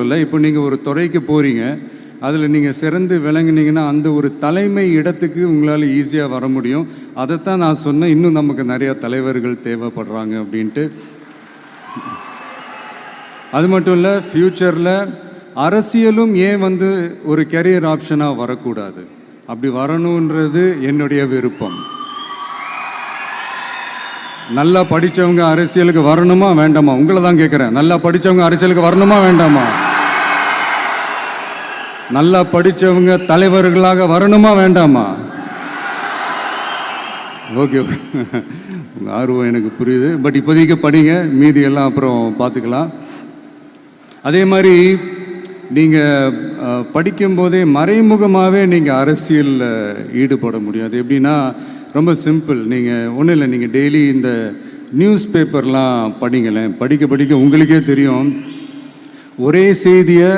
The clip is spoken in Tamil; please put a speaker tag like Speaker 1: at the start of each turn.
Speaker 1: இல்லை. இப்போ நீங்கள் ஒரு துறைக்கு போகிறீங்க, அதில் நீங்கள் சிறந்து விளங்குனீங்கன்னா அந்த ஒரு தலைமை இடத்துக்கு உங்களால் ஈஸியாக வர முடியும். அதைத்தான் நான் சொன்னேன், இன்னும் நமக்கு நிறையா தலைவர்கள் தேவைப்படுறாங்க அப்படின்ட்டு. அது மட்டும் இல்லை, ஃப்யூச்சரில் அரசியலும் ஏன் ஒரு கெரியர் ஆப்ஷனாக வரக்கூடாது, அப்படி வரணுன்றது என்னுடைய விருப்பம். நல்லா படித்தவங்க அரசியலுக்கு வரணுமா வேண்டாமா? உங்களை தான் கேட்குறேன். நல்லா படித்தவங்க அரசியலுக்கு வரணுமா வேண்டாமா? நல்லா படித்தவங்க தலைவர்களாக வரணுமா வேண்டாமா? ஓகே, உங்கள் ஆர்வம் எனக்கு புரியுது. பட் இப்போதைக்கு படிங்க, மீதி எல்லாம் அப்புறம் பார்த்துக்கலாம். அதே மாதிரி நீங்கள் படிக்கும்போதே மறைமுகமாகவே நீங்கள் அரசியலில் ஈடுபட முடியாது. எப்படின்னா ரொம்ப சிம்பிள். நீங்கள் ஒன்றும் இல்லை, நீங்கள் டெய்லி இந்த நியூஸ் பேப்பர்லாம் படிங்களேன். படிக்க படிக்க உங்களுக்கே தெரியும், ஒரே செய்தியை